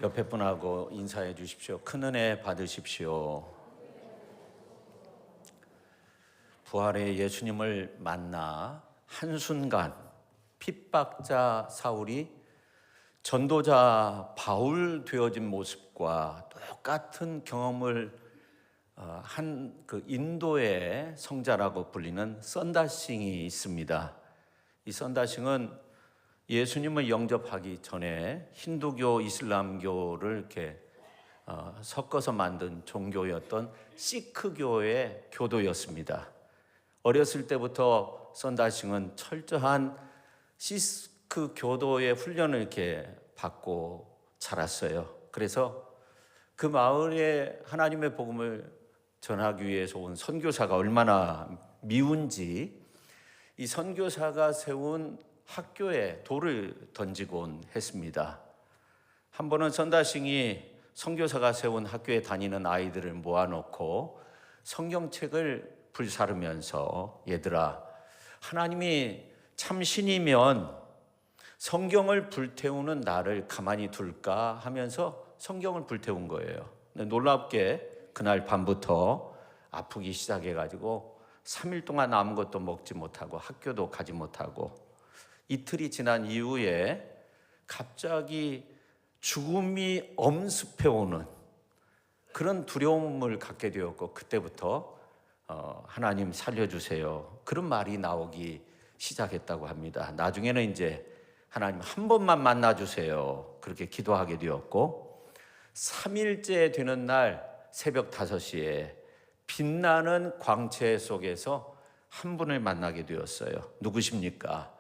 옆에 분하고 인사해 주십시오. 큰 은혜 받으십시오. 부활의 예수님을 만나 한순간 핍박자 사울이 전도자 바울 되어진 모습과 똑같은 경험을 한 그 인도의 성자라고 불리는 썬다싱이 있습니다. 이 썬다싱은 예수님을 영접하기 전에 힌두교, 이슬람교를 이렇게 섞어서 만든 종교였던 시크교의 교도였습니다. 어렸을 때부터 썬다싱은 철저한 시크 교도의 훈련을 이렇게 받고 자랐어요. 그래서 그 마을에 하나님의 복음을 전하기 위해서 온 선교사가 얼마나 미운지 이 선교사가 세운 학교에 돌을 던지곤 했습니다. 한 번은 썬다싱이 선교사가 세운 학교에 다니는 아이들을 모아놓고 성경책을 불사르면서 얘들아, 하나님이 참 신이면 성경을 불태우는 나를 가만히 둘까 하면서 성경을 불태운 거예요. 놀랍게 그날 밤부터 아프기 시작해가지고 3일 동안 아무것도 먹지 못하고 학교도 가지 못하고 이틀이 지난 이후에 갑자기 죽음이 엄습해오는 그런 두려움을 갖게 되었고, 그때부터 하나님 살려주세요, 그런 말이 나오기 시작했다고 합니다. 나중에는 이제 하나님 한 번만 만나주세요, 그렇게 기도하게 되었고, 3일째 되는 날 새벽 5시에 빛나는 광채 속에서 한 분을 만나게 되었어요. 누구십니까?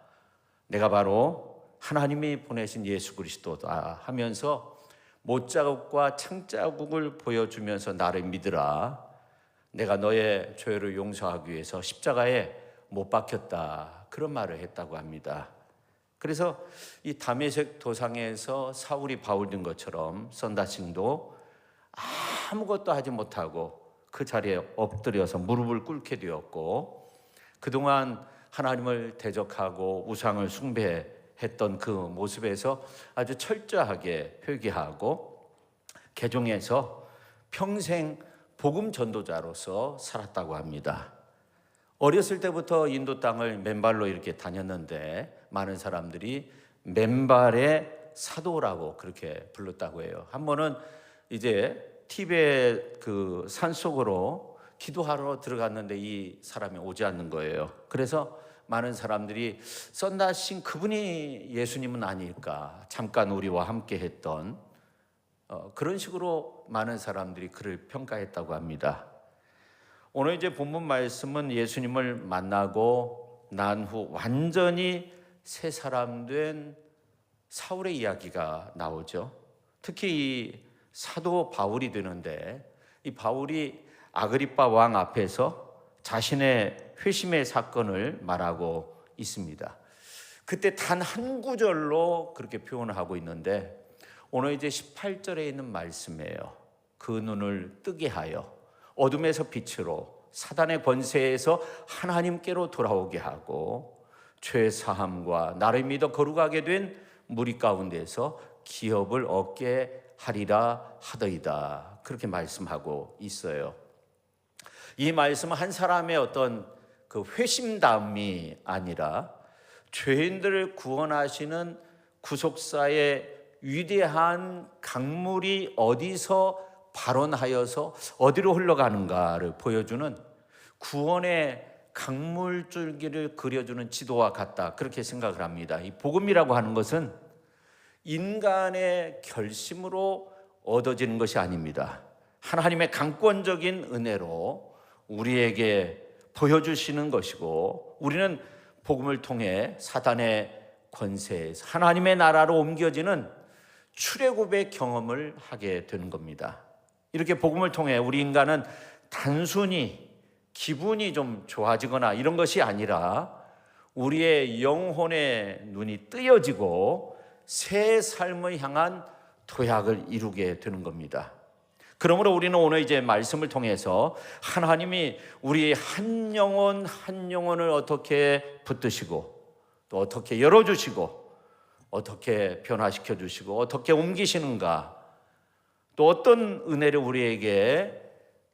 내가 바로 하나님이 보내신 예수 그리스도다 하면서 못자국과 창자국을 보여주면서 나를 믿으라, 내가 너의 죄를 용서하기 위해서 십자가에 못 박혔다, 그런 말을 했다고 합니다. 그래서 이 다메섹 도상에서 사울이 바울 된 것처럼 썬다싱도 아무것도 하지 못하고 그 자리에 엎드려서 무릎을 꿇게 되었고, 그동안 하나님을 대적하고 우상을 숭배했던 그 모습에서 아주 철저하게 회개하고 개종해서 평생 복음 전도자로서 살았다고 합니다. 어렸을 때부터 인도 땅을 맨발로 이렇게 다녔는데 많은 사람들이 맨발의 사도라고 그렇게 불렀다고 해요. 한 번은 이제 티베트 그 산속으로 기도하러 들어갔는데 이 사람이 오지 않는 거예요. 그래서 많은 사람들이 썬다싱 그분이 예수님은 아닐까, 잠깐 우리와 함께 했던 그런 식으로 많은 사람들이 그를 평가했다고 합니다. 오늘 이제 본문 말씀은 예수님을 만나고 난 후 완전히 새 사람 된 사울의 이야기가 나오죠. 특히 이 사도 바울이 되는데, 이 바울이 아그리빠 왕 앞에서 자신의 회심의 사건을 말하고 있습니다. 그때 단 한 구절로 그렇게 표현을 하고 있는데, 오늘 이제 18절에 있는 말씀이에요. 그 눈을 뜨게 하여 어둠에서 빛으로 사단의 권세에서 하나님께로 돌아오게 하고 죄 사함과 나를 믿어 거룩하게 된 무리 가운데서 기업을 얻게 하리라 하더이다, 그렇게 말씀하고 있어요. 이 말씀은 한 사람의 어떤 그 회심담이 아니라 죄인들을 구원하시는 구속사의 위대한 강물이 어디서 발원하여서 어디로 흘러가는가를 보여주는 구원의 강물줄기를 그려주는 지도와 같다, 그렇게 생각을 합니다. 이 복음이라고 하는 것은 인간의 결심으로 얻어지는 것이 아닙니다. 하나님의 강권적인 은혜로 우리에게 보여주시는 것이고, 우리는 복음을 통해 사단의 권세에서 하나님의 나라로 옮겨지는 출애굽의 경험을 하게 되는 겁니다. 이렇게 복음을 통해 우리 인간은 단순히 기분이 좀 좋아지거나 이런 것이 아니라 우리의 영혼의 눈이 뜨여지고 새 삶을 향한 도약을 이루게 되는 겁니다. 그러므로 우리는 오늘 이제 말씀을 통해서 하나님이 우리의 한 영혼 한 영혼을 어떻게 붙드시고 또 어떻게 열어주시고 어떻게 변화시켜 주시고 어떻게 옮기시는가, 또 어떤 은혜를 우리에게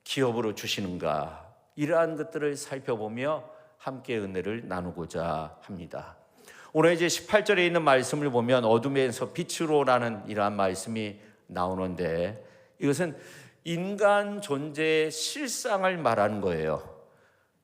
기업으로 주시는가, 이러한 것들을 살펴보며 함께 은혜를 나누고자 합니다. 오늘 이제 18절에 있는 말씀을 보면 어둠에서 빛으로라는 이러한 말씀이 나오는데, 이것은 인간 존재의 실상을 말하는 거예요.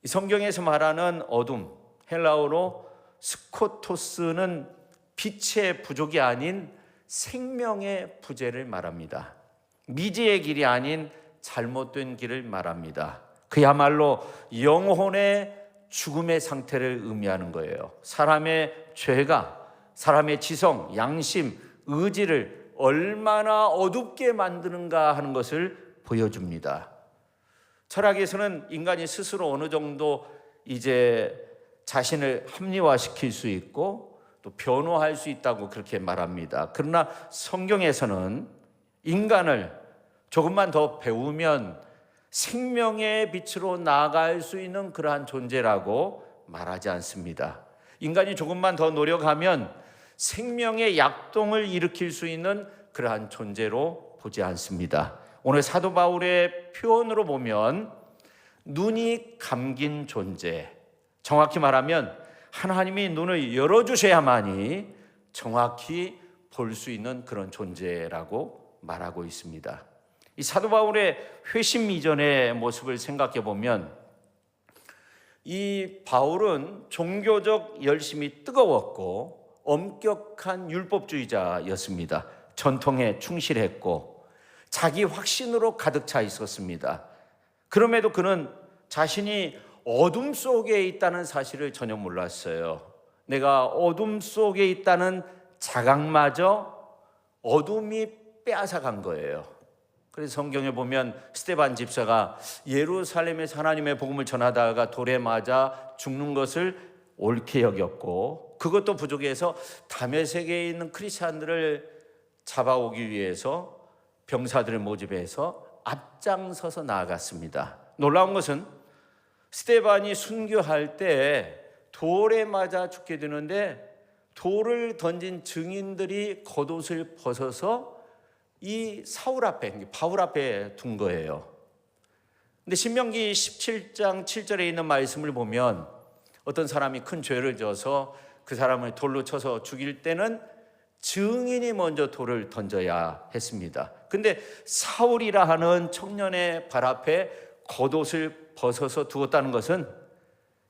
이 성경에서 말하는 어둠, 헬라어로 스코토스는 빛의 부족이 아닌 생명의 부재를 말합니다. 미지의 길이 아닌 잘못된 길을 말합니다. 그야말로 영혼의 죽음의 상태를 의미하는 거예요. 사람의 죄가 사람의 지성, 양심, 의지를 얼마나 어둡게 만드는가 하는 것을 보여줍니다. 철학에서는 인간이 스스로 어느 정도 이제 자신을 합리화시킬 수 있고 또 변호할 수 있다고 그렇게 말합니다. 그러나 성경에서는 인간을 조금만 더 배우면 생명의 빛으로 나아갈 수 있는 그러한 존재라고 말하지 않습니다. 인간이 조금만 더 노력하면 생명의 약동을 일으킬 수 있는 그러한 존재로 보지 않습니다. 오늘 사도 바울의 표현으로 보면 눈이 감긴 존재, 정확히 말하면 하나님이 눈을 열어주셔야만이 정확히 볼 수 있는 그런 존재라고 말하고 있습니다. 이 사도 바울의 회심 이전의 모습을 생각해 보면 이 바울은 종교적 열심이 뜨거웠고 엄격한 율법주의자였습니다. 전통에 충실했고 자기 확신으로 가득 차 있었습니다. 그럼에도 그는 자신이 어둠 속에 있다는 사실을 전혀 몰랐어요. 내가 어둠 속에 있다는 자각마저 어둠이 빼앗아간 거예요. 그래서 성경에 보면 스데반 집사가 예루살렘에서 하나님의 복음을 전하다가 돌에 맞아 죽는 것을 옳게 여겼고, 그것도 부족해서 다메섹에 있는 크리스찬들을 잡아오기 위해서 병사들을 모집해서 앞장서서 나아갔습니다. 놀라운 것은 스데반이 순교할 때 돌에 맞아 죽게 되는데 돌을 던진 증인들이 겉옷을 벗어서 이 사울 앞에, 바울 앞에 둔 거예요. 근데 신명기 17장 7절에 있는 말씀을 보면 어떤 사람이 큰 죄를 져서 그 사람을 돌로 쳐서 죽일 때는 증인이 먼저 돌을 던져야 했습니다. 근데 사울이라 하는 청년의 발 앞에 겉옷을 벗어서 두었다는 것은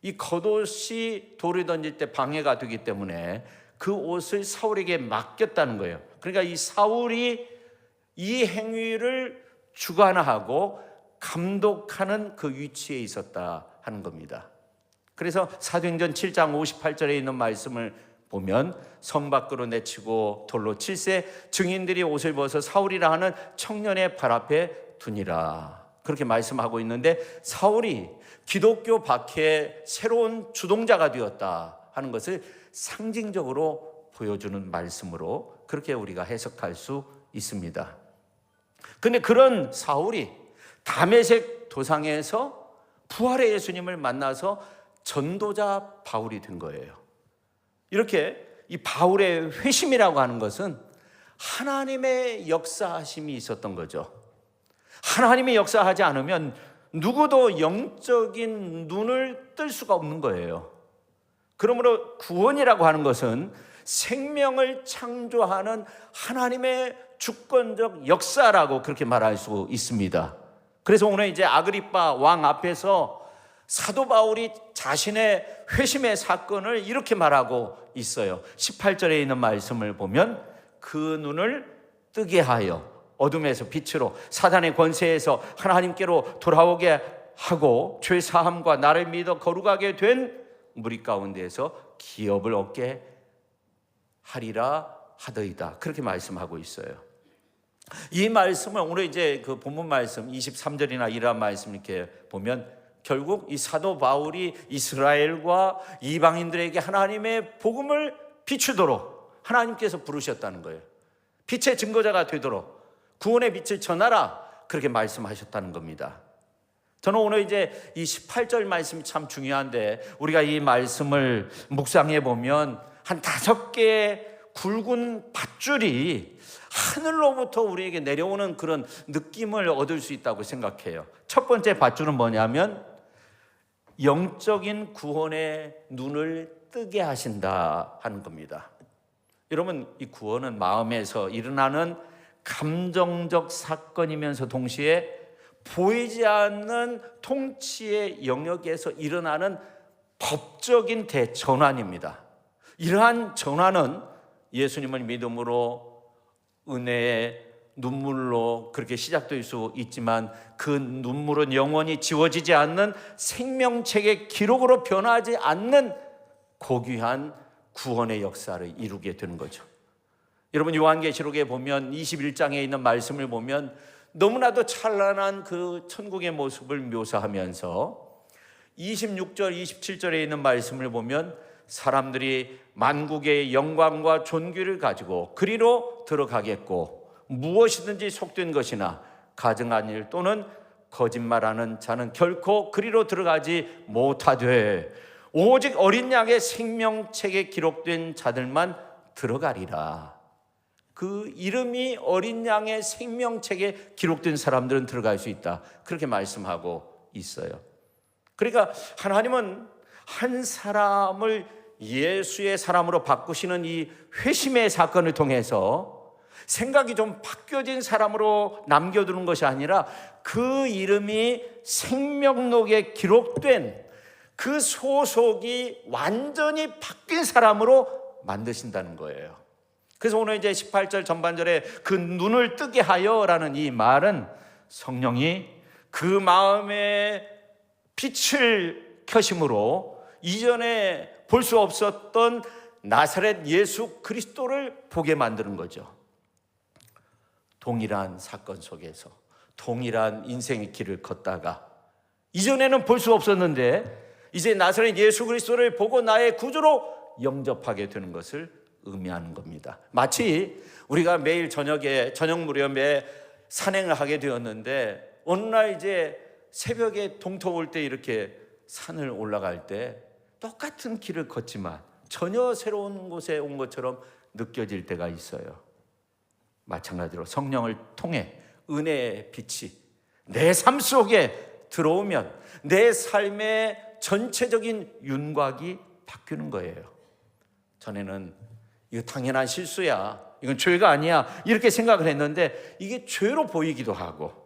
이 겉옷이 돌을 던질 때 방해가 되기 때문에 그 옷을 사울에게 맡겼다는 거예요. 그러니까 이 사울이 이 행위를 주관하고 감독하는 그 위치에 있었다 하는 겁니다. 그래서 사도행전 7장 58절에 있는 말씀을 보면 성 밖으로 내치고 돌로 칠세 증인들이 옷을 벗어 사울이라 하는 청년의 발 앞에 두니라, 그렇게 말씀하고 있는데 사울이 기독교 박해의 새로운 주동자가 되었다 하는 것을 상징적으로 보여주는 말씀으로 그렇게 우리가 해석할 수 있습니다. 그런데 그런 사울이 다메섹 도상에서 부활의 예수님을 만나서 전도자 바울이 된 거예요. 이렇게 이 바울의 회심이라고 하는 것은 하나님의 역사하심이 있었던 거죠. 하나님이 역사하지 않으면 누구도 영적인 눈을 뜰 수가 없는 거예요. 그러므로 구원이라고 하는 것은 생명을 창조하는 하나님의 주권적 역사라고 그렇게 말할 수 있습니다. 그래서 오늘 이제 아그리빠 왕 앞에서 사도 바울이 자신의 회심의 사건을 이렇게 말하고 있어요. 18절에 있는 말씀을 보면 그 눈을 뜨게 하여 어둠에서 빛으로 사단의 권세에서 하나님께로 돌아오게 하고 죄 사함과 나를 믿어 거룩하게 된 무리 가운데에서 기업을 얻게 하리라 하더이다, 그렇게 말씀하고 있어요. 이 말씀을 오늘 이제 그 본문 말씀 23절이나 이러한 말씀 이렇게 보면 결국 이 사도 바울이 이스라엘과 이방인들에게 하나님의 복음을 비추도록 하나님께서 부르셨다는 거예요. 빛의 증거자가 되도록 구원의 빛을 전하라, 그렇게 말씀하셨다는 겁니다. 저는 오늘 이제 이 18절 말씀이 참 중요한데 우리가 이 말씀을 묵상해 보면 한 5개의 굵은 밧줄이 하늘로부터 우리에게 내려오는 그런 느낌을 얻을 수 있다고 생각해요. 첫 번째 밧줄은 뭐냐면 영적인 구원의 눈을 뜨게 하신다 하는 겁니다. 여러분, 이 구원은 마음에서 일어나는 감정적 사건이면서 동시에 보이지 않는 통치의 영역에서 일어나는 법적인 대전환입니다. 이러한 전환은 예수님을 믿음으로 은혜의 눈물로 그렇게 시작될 수 있지만 그 눈물은 영원히 지워지지 않는 생명책의 기록으로 변하지 않는 고귀한 구원의 역사를 이루게 되는 거죠. 여러분, 요한계시록에 보면 21장에 있는 말씀을 보면 너무나도 찬란한 그 천국의 모습을 묘사하면서 26절, 27절에 있는 말씀을 보면 사람들이 만국의 영광과 존귀를 가지고 그리로 들어가겠고 무엇이든지 속된 것이나 가증한 일 또는 거짓말하는 자는 결코 그리로 들어가지 못하되 오직 어린 양의 생명책에 기록된 자들만 들어가리라. 그 이름이 어린 양의 생명책에 기록된 사람들은 들어갈 수 있다, 그렇게 말씀하고 있어요. 그러니까 하나님은 한 사람을 예수의 사람으로 바꾸시는 이 회심의 사건을 통해서 생각이 좀 바뀌어진 사람으로 남겨두는 것이 아니라 그 이름이 생명록에 기록된 그 소속이 완전히 바뀐 사람으로 만드신다는 거예요. 그래서 오늘 이제 18절 전반절에 그 눈을 뜨게 하여라는 이 말은 성령이 그 마음에 빛을 켜심으로 이전에 볼 수 없었던 나사렛 예수 그리스도를 보게 만드는 거죠. 동일한 사건 속에서 동일한 인생의 길을 걷다가 이전에는 볼 수 없었는데 이제 나사렛 예수 그리스도를 보고 나의 구주로 영접하게 되는 것을 의미하는 겁니다. 마치 우리가 매일 저녁에 저녁 무렵에 산행을 하게 되었는데 어느 날 이제 새벽에 동터 올 때 이렇게 산을 올라갈 때 똑같은 길을 걷지만 전혀 새로운 곳에 온 것처럼 느껴질 때가 있어요. 마찬가지로 성령을 통해 은혜의 빛이 내 삶 속에 들어오면 내 삶의 전체적인 윤곽이 바뀌는 거예요. 전에는 이거 당연한 실수야, 이건 죄가 아니야, 이렇게 생각을 했는데 이게 죄로 보이기도 하고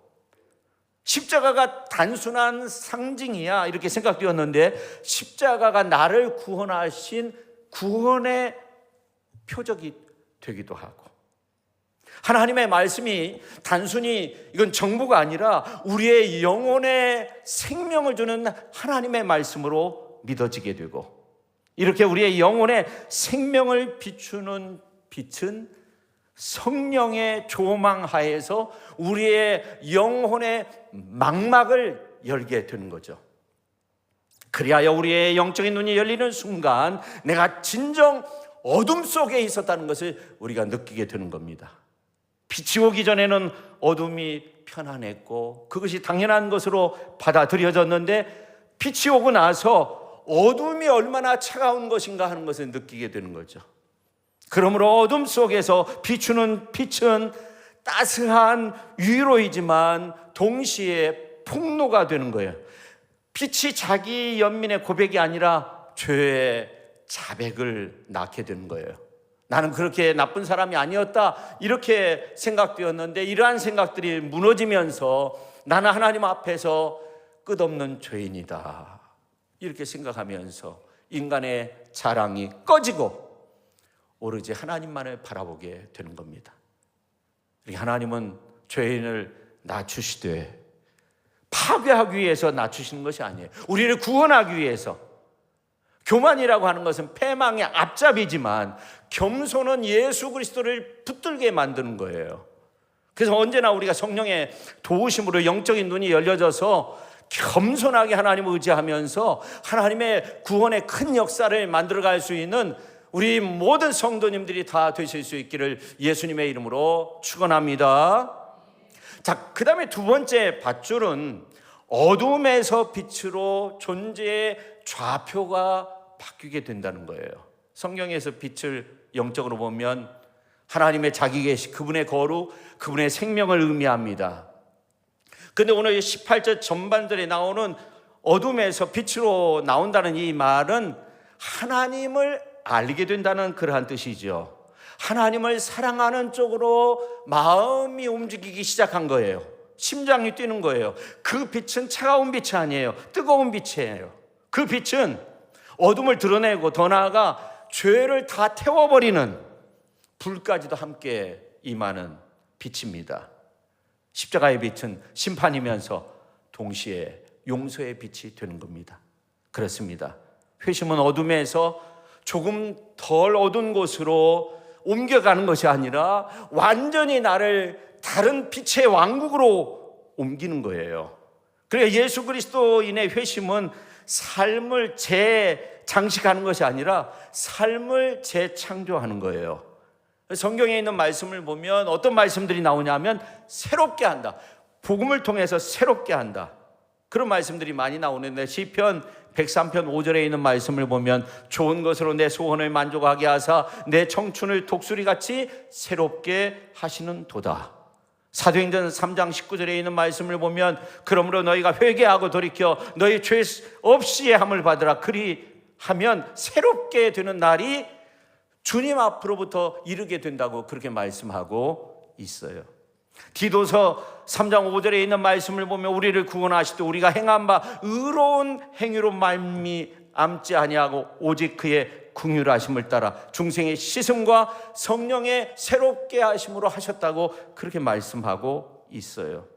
십자가가 단순한 상징이야 이렇게 생각되었는데 십자가가 나를 구원하신 구원의 표적이 되기도 하고 하나님의 말씀이 단순히 이건 정보가 아니라 우리의 영혼의 생명을 주는 하나님의 말씀으로 믿어지게 되고 이렇게 우리의 영혼의 생명을 비추는 빛은 성령의 조망하에서 우리의 영혼의 망막을 열게 되는 거죠. 그리하여 우리의 영적인 눈이 열리는 순간 내가 진정 어둠 속에 있었다는 것을 우리가 느끼게 되는 겁니다. 빛이 오기 전에는 어둠이 편안했고 그것이 당연한 것으로 받아들여졌는데 빛이 오고 나서 어둠이 얼마나 차가운 것인가 하는 것을 느끼게 되는 거죠. 그러므로 어둠 속에서 비추는 빛은 따스한 위로이지만 동시에 폭로가 되는 거예요. 빛이 자기 연민의 고백이 아니라 죄의 자백을 낳게 되는 거예요. 나는 그렇게 나쁜 사람이 아니었다 이렇게 생각되었는데 이러한 생각들이 무너지면서 나는 하나님 앞에서 끝없는 죄인이다 이렇게 생각하면서 인간의 자랑이 꺼지고 오로지 하나님만을 바라보게 되는 겁니다. 하나님은 죄인을 낮추시되 파괴하기 위해서 낮추시는 것이 아니에요. 우리를 구원하기 위해서. 교만이라고 하는 것은 패망의 앞잡이지만 겸손은 예수 그리스도를 붙들게 만드는 거예요. 그래서 언제나 우리가 성령의 도우심으로 영적인 눈이 열려져서 겸손하게 하나님을 의지하면서 하나님의 구원의 큰 역사를 만들어갈 수 있는 우리 모든 성도님들이 다 되실 수 있기를 예수님의 이름으로 축원합니다. 자, 그 다음에 두 번째 밧줄은 어둠에서 빛으로 존재의 좌표가 바뀌게 된다는 거예요. 성경에서 빛을 영적으로 보면 하나님의 자기 계시, 그분의 거룩, 그분의 생명을 의미합니다. 근데 오늘 18절 전반절에 나오는 어둠에서 빛으로 나온다는 이 말은 하나님을 알게 된다는 그러한 뜻이죠. 하나님을 사랑하는 쪽으로 마음이 움직이기 시작한 거예요. 심장이 뛰는 거예요. 그 빛은 차가운 빛이 아니에요. 뜨거운 빛이에요. 그 빛은 어둠을 드러내고 더 나아가 죄를 다 태워버리는 불까지도 함께 임하는 빛입니다. 십자가의 빛은 심판이면서 동시에 용서의 빛이 되는 겁니다. 그렇습니다. 회심은 어둠에서 조금 덜 어두운 곳으로 옮겨가는 것이 아니라 완전히 나를 다른 빛의 왕국으로 옮기는 거예요. 그러니까 예수 그리스도인의 회심은 삶을 재장식하는 것이 아니라 삶을 재창조하는 거예요. 성경에 있는 말씀을 보면 어떤 말씀들이 나오냐면 새롭게 한다. 복음을 통해서 새롭게 한다. 그런 말씀들이 많이 나오는데 시편 103편 5절에 있는 말씀을 보면 좋은 것으로 내 소원을 만족하게 하사 내 청춘을 독수리같이 새롭게 하시는 도다. 사도행전 3장 19절에 있는 말씀을 보면 그러므로 너희가 회개하고 돌이켜 너희 죄 없이의 함을 받으라. 그리하면 새롭게 되는 날이 주님 앞으로부터 이르게 된다고 그렇게 말씀하고 있어요. 디도서 3장 5절에 있는 말씀을 보면 우리를 구원하실 때 우리가 행한 바 의로운 행위로 말미암지 아니하고 오직 그의 긍휼하심을 따라 중생의 씻음과 성령의 새롭게 하심으로 하셨다고 그렇게 말씀하고 있어요.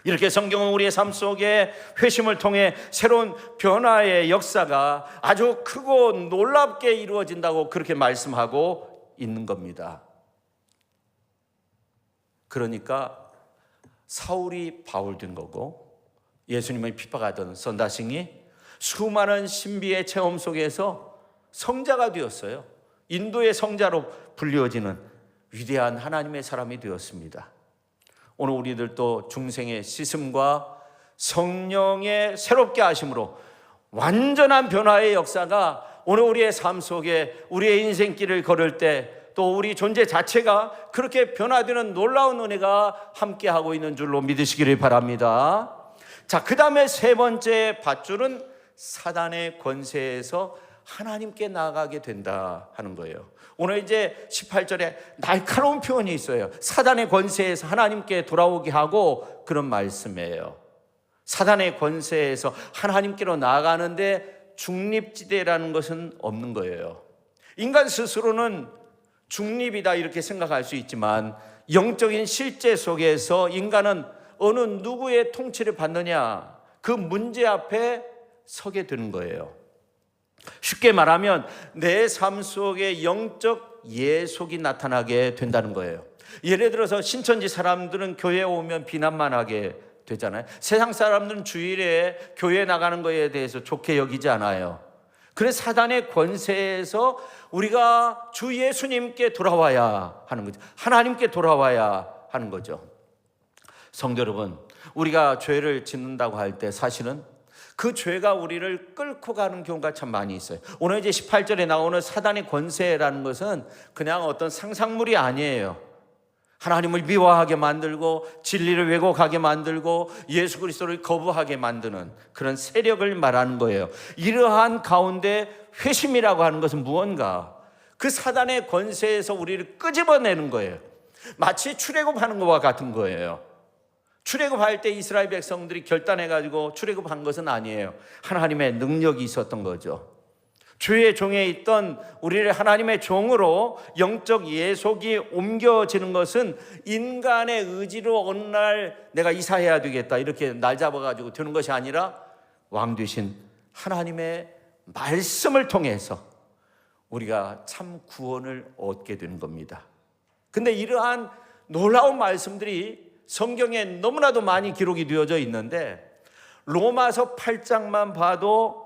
이렇게 성경은 우리의 삶 속에 회심을 통해 새로운 변화의 역사가 아주 크고 놀랍게 이루어진다고 그렇게 말씀하고 있는 겁니다. 그러니까 사울이 바울 된 거고 예수님을 핍박하던 선다싱이 수많은 신비의 체험 속에서 성자가 되었어요. 인도의 성자로 불리워지는 위대한 하나님의 사람이 되었습니다. 오늘 우리들도 중생의 씻음과 성령의 새롭게 하심으로 완전한 변화의 역사가 오늘 우리의 삶 속에 우리의 인생길을 걸을 때 또 우리 존재 자체가 그렇게 변화되는 놀라운 은혜가 함께하고 있는 줄로 믿으시기를 바랍니다. 자, 그 다음에 세 번째 밧줄은 사단의 권세에서 하나님께 나아가게 된다 하는 거예요. 오늘 이제 18절에 날카로운 표현이 있어요. 사단의 권세에서 하나님께 돌아오게 하고 그런 말씀이에요. 사단의 권세에서 하나님께로 나아가는데 중립지대라는 것은 없는 거예요. 인간 스스로는 중립이다 이렇게 생각할 수 있지만 영적인 실제 속에서 인간은 어느 누구의 통치를 받느냐 그 문제 앞에 서게 되는 거예요. 쉽게 말하면 내 삶 속에 영적 예속이 나타나게 된다는 거예요. 예를 들어서 신천지 사람들은 교회에 오면 비난만 하게 되잖아요. 세상 사람들은 주일에 교회 나가는 거에 대해서 좋게 여기지 않아요. 그래서 사단의 권세에서 우리가 주 예수님께 돌아와야 하는 거죠. 하나님께 돌아와야 하는 거죠. 성도 여러분, 우리가 죄를 짓는다고 할 때 사실은 그 죄가 우리를 끌고 가는 경우가 참 많이 있어요. 오늘 이제 18절에 나오는 사단의 권세라는 것은 그냥 어떤 상상물이 아니에요. 하나님을 미워하게 만들고 진리를 왜곡하게 만들고 예수 그리스도를 거부하게 만드는 그런 세력을 말하는 거예요. 이러한 가운데 회심이라고 하는 것은 무언가 그 사단의 권세에서 우리를 끄집어내는 거예요. 마치 출애굽하는 것과 같은 거예요. 출애굽할 때 이스라엘 백성들이 결단해가지고 출애굽한 것은 아니에요. 하나님의 능력이 있었던 거죠. 주의 종에 있던 우리를 하나님의 종으로 영적 예속이 옮겨지는 것은 인간의 의지로 어느 날 내가 이사해야 되겠다 이렇게 날 잡아가지고 되는 것이 아니라 왕 되신 하나님의 말씀을 통해서 우리가 참 구원을 얻게 되는 겁니다. 근데 이러한 놀라운 말씀들이 성경에 너무나도 많이 기록이 되어져 있는데 로마서 8장만 봐도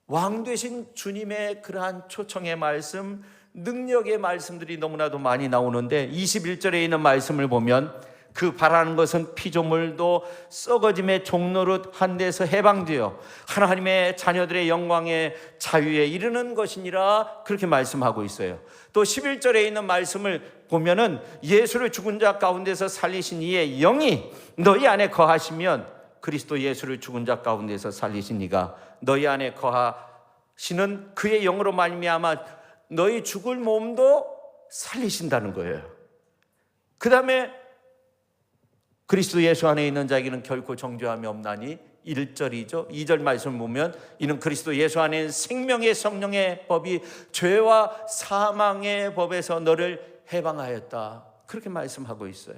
왕 되신 주님의 그러한 초청의 말씀, 능력의 말씀들이 너무나도 많이 나오는데 21절에 있는 말씀을 보면 그 바라는 것은 피조물도 썩어짐의 종노릇 한 데서 해방되어 하나님의 자녀들의 영광의 자유에 이르는 것이니라 그렇게 말씀하고 있어요. 또 11절에 있는 말씀을 보면은 예수를 죽은 자 가운데서 살리신 이의 영이 너희 안에 거하시면 그리스도 예수를 죽은 자 가운데서 살리신 이가 너희 안에 거하시는 그의 영으로 말미암아 너희 죽을 몸도 살리신다는 거예요. 그 다음에 그리스도 예수 안에 있는 자에게는 결코 정죄함이 없나니 1절이죠. 2절 말씀을 보면 이는 그리스도 예수 안에 있는 생명의 성령의 법이 죄와 사망의 법에서 너를 해방하였다. 그렇게 말씀하고 있어요.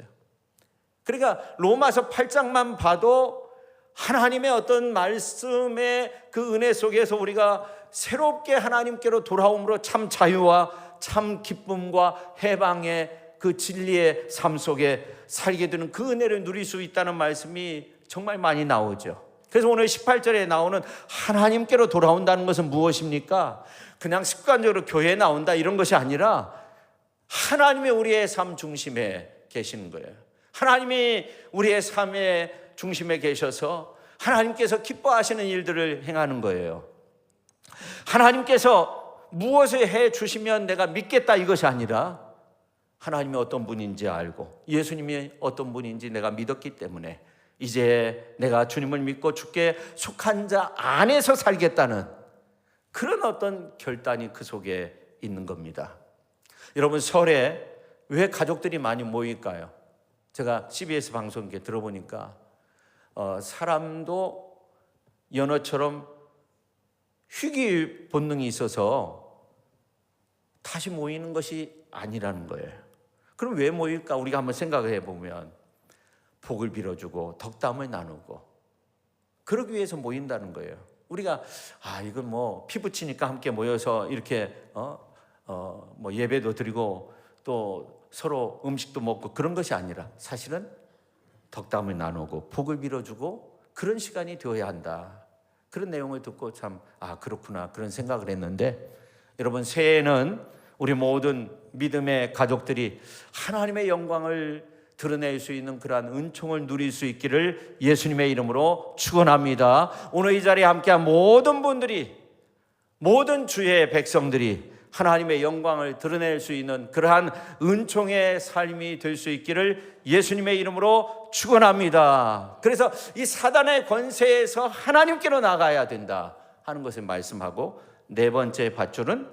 그러니까 로마서 8장만 봐도 하나님의 어떤 말씀의 그 은혜 속에서 우리가 새롭게 하나님께로 돌아옴으로 참 자유와 참 기쁨과 해방의 그 진리의 삶 속에 살게 되는 그 은혜를 누릴 수 있다는 말씀이 정말 많이 나오죠. 그래서 오늘 18절에 나오는 하나님께로 돌아온다는 것은 무엇입니까? 그냥 습관적으로 교회에 나온다 이런 것이 아니라 하나님이 우리의 삶 중심에 계시는 거예요. 하나님이 우리의 삶의 중심에 계셔서 하나님께서 기뻐하시는 일들을 행하는 거예요. 하나님께서 무엇을 해 주시면 내가 믿겠다 이것이 아니라 하나님이 어떤 분인지 알고 예수님이 어떤 분인지 내가 믿었기 때문에 이제 내가 주님을 믿고 주께 속한 자 안에서 살겠다는 그런 어떤 결단이 그 속에 있는 겁니다. 여러분, 설에 왜 가족들이 많이 모일까요? 제가 CBS 방송에 들어보니까 사람도 연어처럼 휴기 본능이 있어서 다시 모이는 것이 아니라는 거예요. 그럼 왜 모일까? 우리가 한번 생각을 해보면 복을 빌어주고 덕담을 나누고 그러기 위해서 모인다는 거예요. 우리가 이건 뭐 피부치니까 함께 모여서 이렇게 뭐 예배도 드리고 또 서로 음식도 먹고 그런 것이 아니라 사실은 덕담을 나누고 복을 빌어주고 그런 시간이 되어야 한다. 그런 내용을 듣고 참 그렇구나 그런 생각을 했는데, 여러분, 새해에는 우리 모든 믿음의 가족들이 하나님의 영광을 드러낼 수 있는 그러한 은총을 누릴 수 있기를 예수님의 이름으로 축원합니다. 오늘 이 자리에 함께한 모든 분들이, 모든 주의 백성들이 하나님의 영광을 드러낼 수 있는 그러한 은총의 삶이 될 수 있기를 예수님의 이름으로 축원합니다. 그래서 이 사단의 권세에서 하나님께로 나가야 된다 하는 것을 말씀하고, 네 번째 밧줄은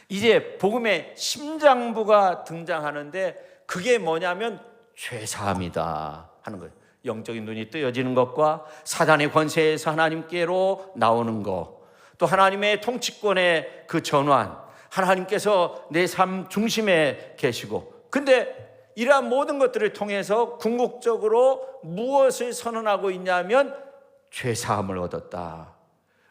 이제 복음의 심장부가 등장하는데 그게 뭐냐면 죄사함이다 하는 거예요. 영적인 눈이 뜨여지는 것과 사단의 권세에서 하나님께로 나오는 것, 또 하나님의 통치권의 그 전환, 하나님께서 내 삶 중심에 계시고, 근데 이러한 모든 것들을 통해서 궁극적으로 무엇을 선언하고 있냐면 죄사함을 얻었다,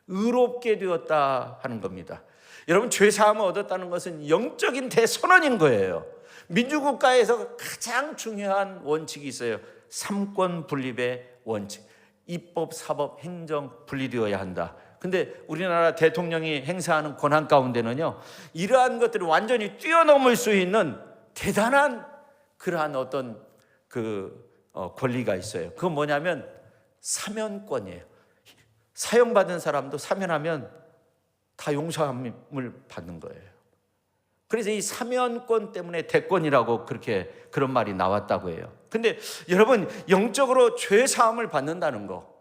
의롭게 되었다 하는 겁니다. 여러분, 죄사함을 얻었다는 것은 영적인 대선언인 거예요. 민주국가에서 가장 중요한 원칙이 있어요. 삼권 분립의 원칙. 입법, 사법, 행정 분리되어야 한다. 근데 우리나라 대통령이 행사하는 권한 가운데는요, 이러한 것들을 완전히 뛰어넘을 수 있는 대단한 그러한 어떤 권리가 있어요. 그건 뭐냐면 사면권이에요. 사형받은 사람도 사면하면 다 용서함을 받는 거예요. 그래서 이 사면권 때문에 대권이라고 그런 말이 나왔다고 해요. 근데 여러분, 영적으로 죄 사함을 받는다는 거,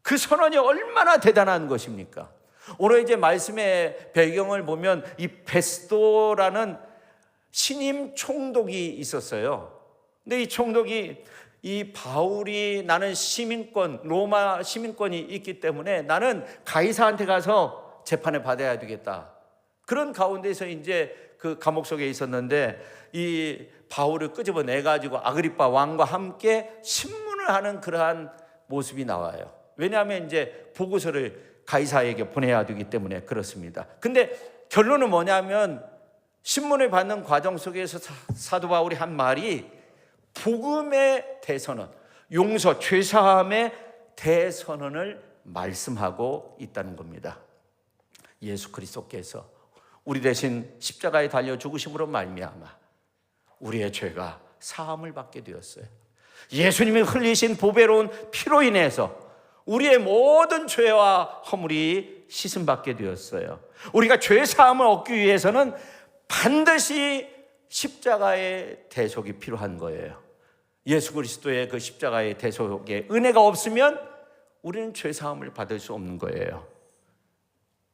그 선언이 얼마나 대단한 것입니까? 오늘 이제 말씀의 배경을 보면 이 베스도라는 신임 총독이 있었어요. 근데 이 총독이 이 바울이 나는 시민권, 로마 시민권이 있기 때문에 나는 가이사한테 가서 재판을 받아야 되겠다. 그런 가운데서 이제 그 감옥 속에 있었는데 이 바울을 끄집어내 가지고 아그리파 왕과 함께 신문을 하는 그러한 모습이 나와요. 왜냐하면 이제 보고서를 가이사에게 보내야 되기 때문에 그렇습니다. 근데 결론은 뭐냐면 신문을 받는 과정 속에서 사도 바울이 한 말이 복음의 대선언, 용서, 죄사함의 대선언을 말씀하고 있다는 겁니다. 예수 그리스도께서 우리 대신 십자가에 달려 죽으심으로 말미암아 우리의 죄가 사함을 받게 되었어요. 예수님이 흘리신 보배로운 피로 인해서 우리의 모든 죄와 허물이 씻음받게 되었어요. 우리가 죄 사함을 얻기 위해서는 반드시 십자가의 대속이 필요한 거예요. 예수 그리스도의 그 십자가의 대속의 은혜가 없으면 우리는 죄사함을 받을 수 없는 거예요.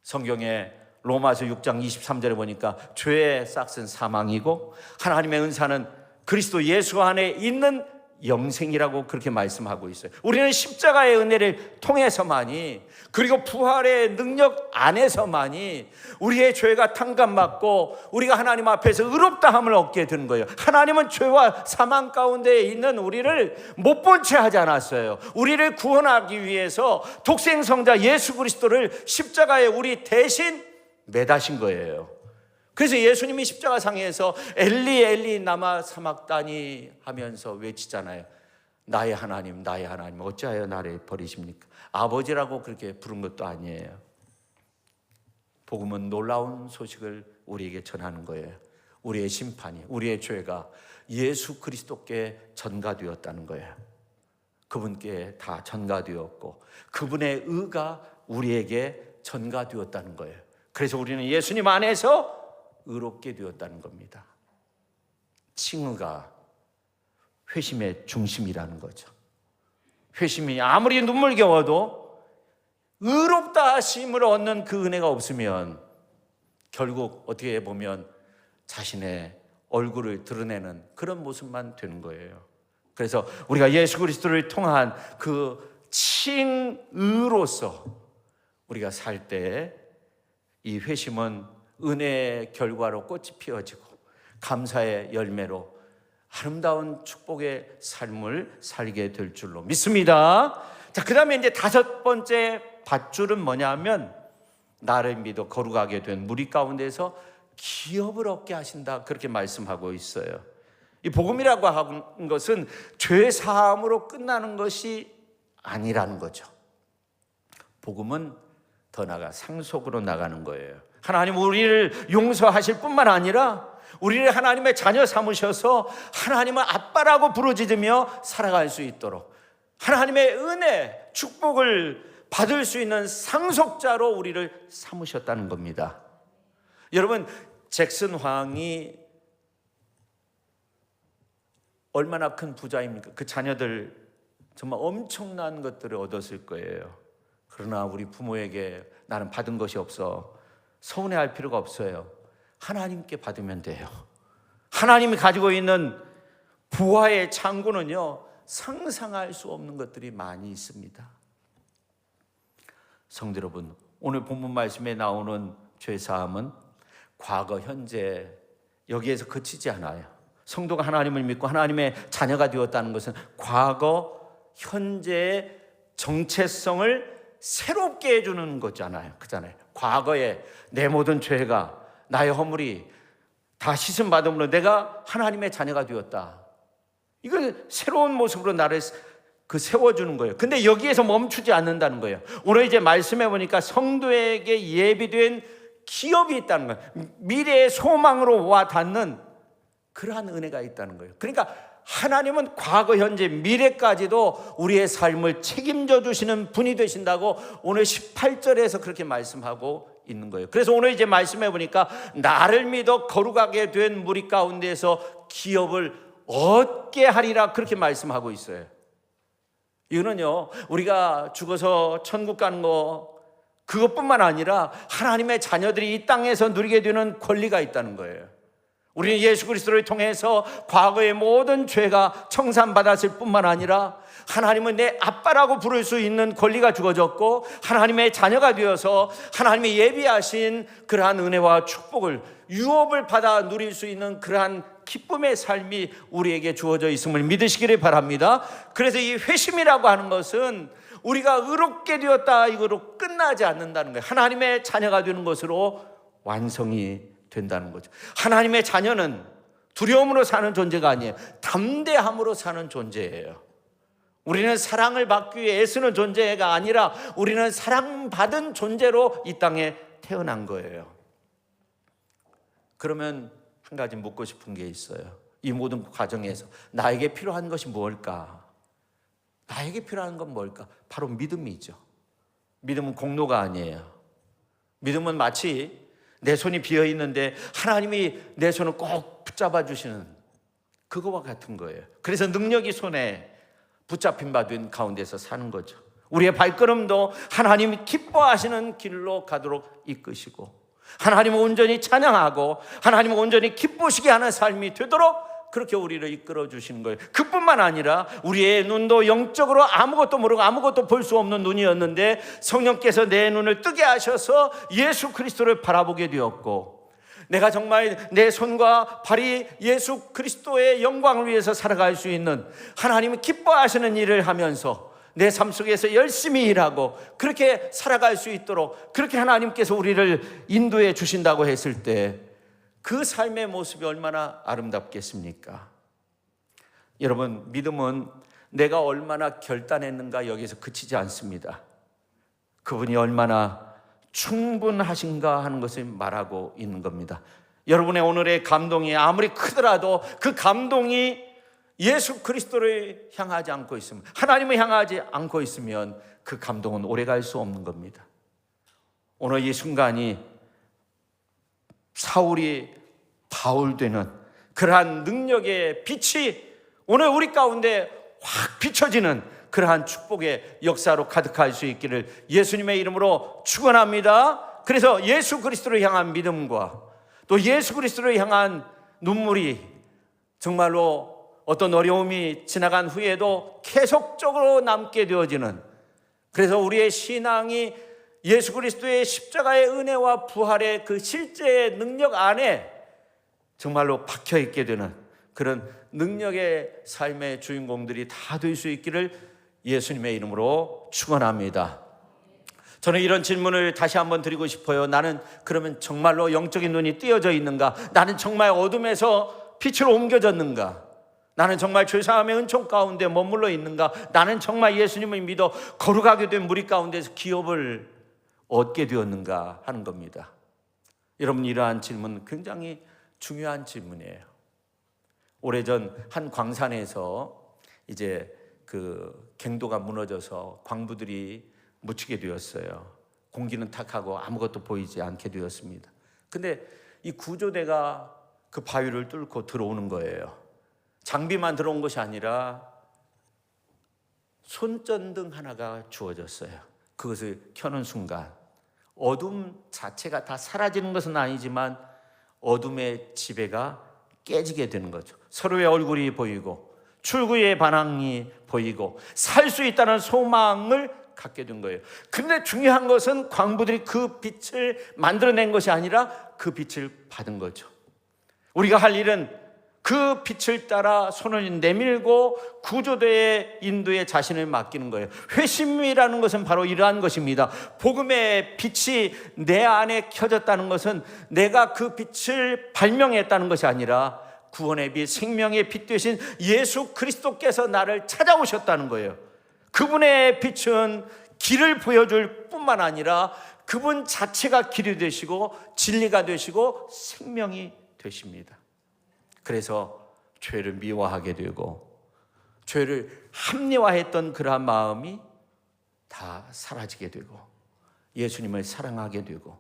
성경에 로마서 6장 23절에 보니까 죄의 싹은 사망이고 하나님의 은사는 그리스도 예수 안에 있는 영생이라고 그렇게 말씀하고 있어요. 우리는 십자가의 은혜를 통해서만이, 그리고 부활의 능력 안에서만이 우리의 죄가 탕감받고 우리가 하나님 앞에서 의롭다함을 얻게 되는 거예요. 하나님은 죄와 사망 가운데 있는 우리를 못 본 채 하지 않았어요. 우리를 구원하기 위해서 독생성자 예수 그리스도를 십자가에 우리 대신 매다신 거예요. 그래서 예수님이 십자가상에서 엘리 엘리 나마 사막다니 하면서 외치잖아요. 나의 하나님 나의 하나님 어찌하여 나를 버리십니까? 아버지라고 그렇게 부른 것도 아니에요. 복음은 놀라운 소식을 우리에게 전하는 거예요. 우리의 심판이, 우리의 죄가 예수 그리스도께 전가되었다는 거예요. 그분께 다 전가되었고 그분의 의가 우리에게 전가되었다는 거예요. 그래서 우리는 예수님 안에서 의롭게 되었다는 겁니다. 칭의가 회심의 중심이라는 거죠. 회심이 아무리 눈물겨워도 의롭다 하심을 얻는 그 은혜가 없으면 결국 어떻게 보면 자신의 얼굴을 드러내는 그런 모습만 되는 거예요. 그래서 우리가 예수 그리스도를 통한 그 칭의로서 우리가 살 때 이 회심은 은혜의 결과로 꽃이 피어지고 감사의 열매로 아름다운 축복의 삶을 살게 될 줄로 믿습니다. 자, 그 다음에 이제 다섯 번째 밧줄은 뭐냐면 나를 믿어 거룩하게 된 무리 가운데서 기업을 얻게 하신다, 그렇게 말씀하고 있어요. 이 복음이라고 하는 것은 죄 사함으로 끝나는 것이 아니라는 거죠. 복음은 더 나아가 상속으로 나가는 거예요. 하나님 우리를 용서하실 뿐만 아니라 우리를 하나님의 자녀 삼으셔서 하나님을 아빠라고 부르짖으며 살아갈 수 있도록 하나님의 은혜, 축복을 받을 수 있는 상속자로 우리를 삼으셨다는 겁니다. 여러분, 잭슨 왕이 얼마나 큰 부자입니까? 그 자녀들 정말 엄청난 것들을 얻었을 거예요. 그러나 우리 부모에게 나는 받은 것이 없어 서운해할 필요가 없어요. 하나님께 받으면 돼요. 하나님이 가지고 있는 부활의 창고는요, 상상할 수 없는 것들이 많이 있습니다. 성도 여러분, 오늘 본문 말씀에 나오는 죄사함은 과거, 현재 여기에서 그치지 않아요. 성도가 하나님을 믿고 하나님의 자녀가 되었다는 것은 과거, 현재의 정체성을 새롭게 해주는 거잖아요. 그잖아요. 과거에 내 모든 죄가, 나의 허물이 다 씻음받음으로 내가 하나님의 자녀가 되었다. 이걸 새로운 모습으로 나를 세워주는 거예요. 근데 여기에서 멈추지 않는다는 거예요. 오늘 이제 말씀해 보니까 성도에게 예비된 기업이 있다는 거예요. 미래의 소망으로 와 닿는 그러한 은혜가 있다는 거예요. 그러니까 하나님은 과거, 현재, 미래까지도 우리의 삶을 책임져 주시는 분이 되신다고 오늘 18절에서 그렇게 말씀하고 있는 거예요. 그래서 오늘 이제 말씀해 보니까 나를 믿어 거룩하게 된 무리 가운데서 기업을 얻게 하리라, 그렇게 말씀하고 있어요. 이거는요, 우리가 죽어서 천국 가는 거 그것뿐만 아니라 하나님의 자녀들이 이 땅에서 누리게 되는 권리가 있다는 거예요. 우리는 예수 그리스도를 통해서 과거의 모든 죄가 청산받았을 뿐만 아니라 하나님은 내 아빠라고 부를 수 있는 권리가 주어졌고 하나님의 자녀가 되어서 하나님이 예비하신 그러한 은혜와 축복을, 유업을 받아 누릴 수 있는 그러한 기쁨의 삶이 우리에게 주어져 있음을 믿으시기를 바랍니다. 그래서 이 회심이라고 하는 것은 우리가 의롭게 되었다 이거로 끝나지 않는다는 거예요. 하나님의 자녀가 되는 것으로 완성이 된다는 거죠. 하나님의 자녀는 두려움으로 사는 존재가 아니에요. 담대함으로 사는 존재예요. 우리는 사랑을 받기 위해 애쓰는 존재가 아니라 우리는 사랑받은 존재로 이 땅에 태어난 거예요. 그러면 한 가지 묻고 싶은 게 있어요. 이 모든 과정에서 나에게 필요한 것이 뭘까? 나에게 필요한 건 뭘까? 바로 믿음이죠. 믿음은 공로가 아니에요. 믿음은 마치 내 손이 비어 있는데 하나님이 내 손을 꼭 붙잡아 주시는 그거와 같은 거예요. 그래서 능력이 손에 붙잡힌 바 된 가운데서 사는 거죠. 우리의 발걸음도 하나님이 기뻐하시는 길로 가도록 이끄시고, 하나님을 온전히 찬양하고 하나님을 온전히 기쁘시게 하는 삶이 되도록 그렇게 우리를 이끌어 주시는 거예요. 그뿐만 아니라 우리의 눈도 영적으로 아무것도 모르고 아무것도 볼 수 없는 눈이었는데 성령께서 내 눈을 뜨게 하셔서 예수 그리스도를 바라보게 되었고, 내가 정말 내 손과 발이 예수 그리스도의 영광을 위해서 살아갈 수 있는, 하나님이 기뻐하시는 일을 하면서 내 삶 속에서 열심히 일하고 그렇게 살아갈 수 있도록 그렇게 하나님께서 우리를 인도해 주신다고 했을 때 그 삶의 모습이 얼마나 아름답겠습니까? 여러분, 믿음은 내가 얼마나 결단했는가 여기서 그치지 않습니다. 그분이 얼마나 충분하신가 하는 것을 말하고 있는 겁니다. 여러분의 오늘의 감동이 아무리 크더라도 그 감동이 예수 그리스도를 향하지 않고 있으면, 하나님을 향하지 않고 있으면 그 감동은 오래갈 수 없는 겁니다. 오늘 이 순간이 사울이 바울 되는 그러한 능력의 빛이 오늘 우리 가운데 확 비춰지는 그러한 축복의 역사로 가득할 수 있기를 예수님의 이름으로 축원합니다. 그래서 예수 그리스도를 향한 믿음과 또 예수 그리스도를 향한 눈물이 정말로 어떤 어려움이 지나간 후에도 계속적으로 남게 되어지는, 그래서 우리의 신앙이 예수 그리스도의 십자가의 은혜와 부활의 그 실제의 능력 안에 정말로 박혀있게 되는 그런 능력의 삶의 주인공들이 다 될 수 있기를 예수님의 이름으로 축원합니다. 저는 이런 질문을 다시 한번 드리고 싶어요. 나는 그러면 정말로 영적인 눈이 띄어져 있는가? 나는 정말 어둠에서 빛으로 옮겨졌는가? 나는 정말 죄사함의 은총 가운데 머물러 있는가? 나는 정말 예수님을 믿어 거룩하게 된 무리 가운데서 기업을 얻게 되었는가 하는 겁니다. 여러분, 이러한 질문 굉장히 중요한 질문이에요. 오래전 한 광산에서 이제 그 갱도가 무너져서 광부들이 묻히게 되었어요. 공기는 탁하고 아무것도 보이지 않게 되었습니다. 근데 이 구조대가 그 바위를 뚫고 들어오는 거예요. 장비만 들어온 것이 아니라 손전등 하나가 주어졌어요. 그것을 켜는 순간 어둠 자체가 다 사라지는 것은 아니지만 어둠의 지배가 깨지게 되는 거죠. 서로의 얼굴이 보이고 출구의 반항이 보이고 살 수 있다는 소망을 갖게 된 거예요. 근데 중요한 것은 광부들이 그 빛을 만들어낸 것이 아니라 그 빛을 받은 거죠. 우리가 할 일은 그 빛을 따라 손을 내밀고 구조대의 인도에 자신을 맡기는 거예요. 회심이라는 것은 바로 이러한 것입니다. 복음의 빛이 내 안에 켜졌다는 것은 내가 그 빛을 발명했다는 것이 아니라 구원의 빛, 생명의 빛 되신 예수 그리스도께서 나를 찾아오셨다는 거예요. 그분의 빛은 길을 보여줄 뿐만 아니라 그분 자체가 길이 되시고 진리가 되시고 생명이 되십니다. 그래서 죄를 미워하게 되고 죄를 합리화했던 그러한 마음이 다 사라지게 되고 예수님을 사랑하게 되고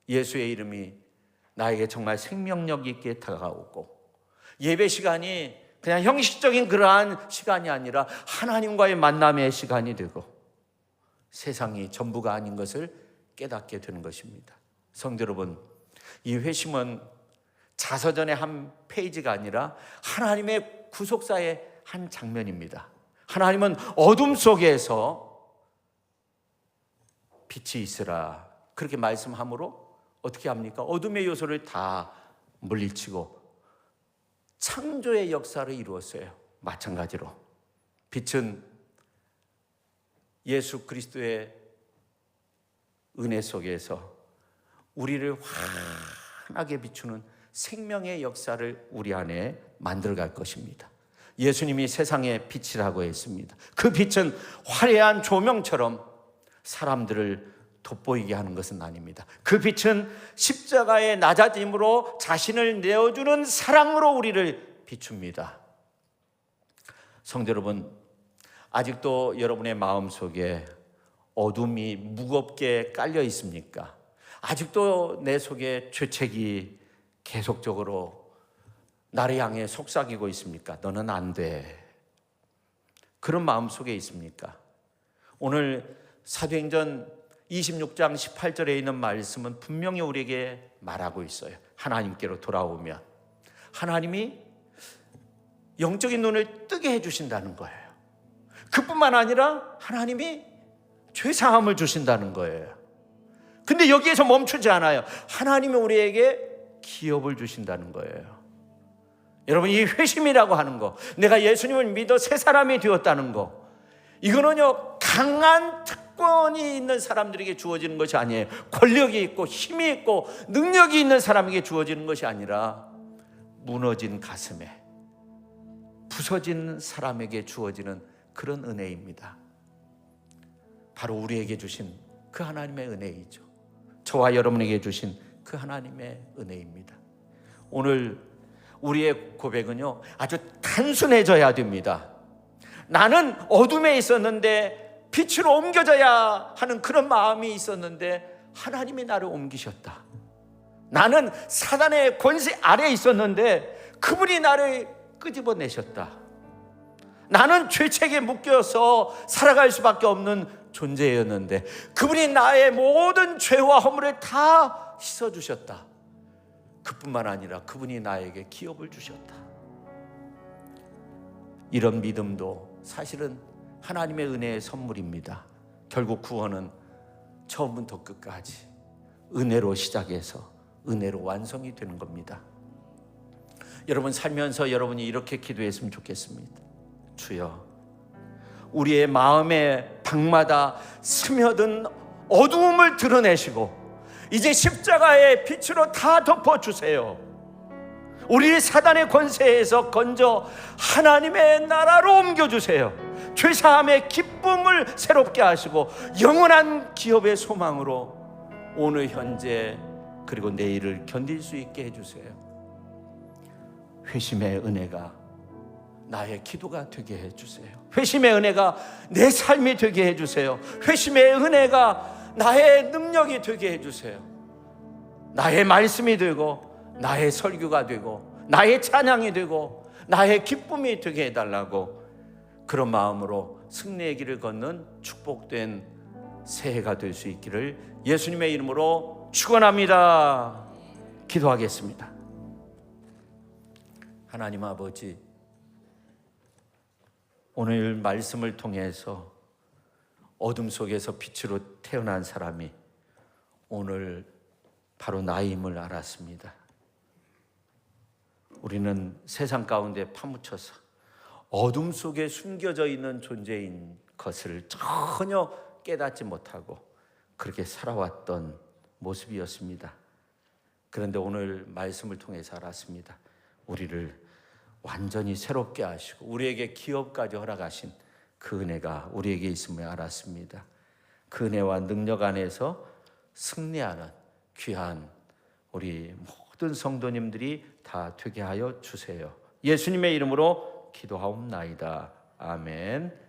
예수의 이름이 나에게 정말 생명력 있게 다가오고 예배 시간이 그냥 형식적인 그러한 시간이 아니라 하나님과의 만남의 시간이 되고 세상이 전부가 아닌 것을 깨닫게 되는 것입니다. 성도 여러분, 이 회심은 자서전의 한 페이지가 아니라 하나님의 구속사의 한 장면입니다. 하나님은 어둠 속에서 빛이 있으라 그렇게 말씀함으로 어떻게 합니까? 어둠의 요소를 다 물리치고 창조의 역사를 이루었어요. 마찬가지로 빛은 예수 그리스도의 은혜 속에서 우리를 환하게 비추는 생명의 역사를 우리 안에 만들어갈 것입니다. 예수님이 세상의 빛이라고 했습니다. 그 빛은 화려한 조명처럼 사람들을 돋보이게 하는 것은 아닙니다. 그 빛은 십자가의 낮아짐으로 자신을 내어주는 사랑으로 우리를 비춥니다. 성도 여러분, 아직도 여러분의 마음속에 어둠이 무겁게 깔려 있습니까? 아직도 내 속에 죄책이 계속적으로 나를 향해 속삭이고 있습니까? 너는 안 돼. 그런 마음 속에 있습니까? 오늘 사도행전 26장 18절에 있는 말씀은 분명히 우리에게 말하고 있어요. 하나님께로 돌아오면 하나님이 영적인 눈을 뜨게 해주신다는 거예요. 그뿐만 아니라 하나님이 죄사함을 주신다는 거예요. 근데 여기에서 멈추지 않아요. 하나님이 우리에게 기업을 주신다는 거예요. 여러분, 이 회심이라고 하는 거, 내가 예수님을 믿어 새 사람이 되었다는 거, 이거는요 강한 특권이 있는 사람들에게 주어지는 것이 아니에요. 권력이 있고 힘이 있고 능력이 있는 사람에게 주어지는 것이 아니라 무너진 가슴에 부서진 사람에게 주어지는 그런 은혜입니다. 바로 우리에게 주신 그 하나님의 은혜이죠. 저와 여러분에게 주신 그 하나님의 은혜입니다. 오늘 우리의 고백은요 아주 단순해져야 됩니다. 나는 어둠에 있었는데 빛으로 옮겨져야 하는 그런 마음이 있었는데 하나님이 나를 옮기셨다. 나는 사단의 권세 아래에 있었는데 그분이 나를 끄집어내셨다. 나는 죄책에 묶여서 살아갈 수밖에 없는 존재였는데 그분이 나의 모든 죄와 허물을 다 씻어주셨다. 그뿐만 아니라 그분이 나에게 기업을 주셨다. 이런 믿음도 사실은 하나님의 은혜의 선물입니다. 결국 구원은 처음부터 끝까지 은혜로 시작해서 은혜로 완성이 되는 겁니다. 여러분 살면서 여러분이 이렇게 기도했으면 좋겠습니다. 주여, 우리의 마음의 방마다 스며든 어두움을 드러내시고 이제 십자가의 빛으로 다 덮어주세요. 우리 사단의 권세에서 건져 하나님의 나라로 옮겨주세요. 죄사함의 기쁨을 새롭게 하시고 영원한 기업의 소망으로 오늘 현재 그리고 내일을 견딜 수 있게 해주세요. 회심의 은혜가 나의 기도가 되게 해주세요. 회심의 은혜가 내 삶이 되게 해주세요. 회심의 은혜가 나의 능력이 되게 해주세요. 나의 말씀이 되고 나의 설교가 되고 나의 찬양이 되고 나의 기쁨이 되게 해달라고, 그런 마음으로 승리의 길을 걷는 축복된 새해가 될 수 있기를 예수님의 이름으로 축원합니다. 기도하겠습니다. 하나님 아버지, 오늘 말씀을 통해서 어둠 속에서 빛으로 태어난 사람이 오늘 바로 나임을 알았습니다. 우리는 세상 가운데 파묻혀서 어둠 속에 숨겨져 있는 존재인 것을 전혀 깨닫지 못하고 그렇게 살아왔던 모습이었습니다. 그런데 오늘 말씀을 통해서 알았습니다. 우리를 완전히 새롭게 하시고 우리에게 기업까지 허락하신 그 은혜가 우리에게 있음을 알았습니다. 그 은혜와 능력 안에서 승리하는 귀한 우리 모든 성도님들이 다 되게 하여 주세요. 예수님의 이름으로 기도하옵나이다. 아멘.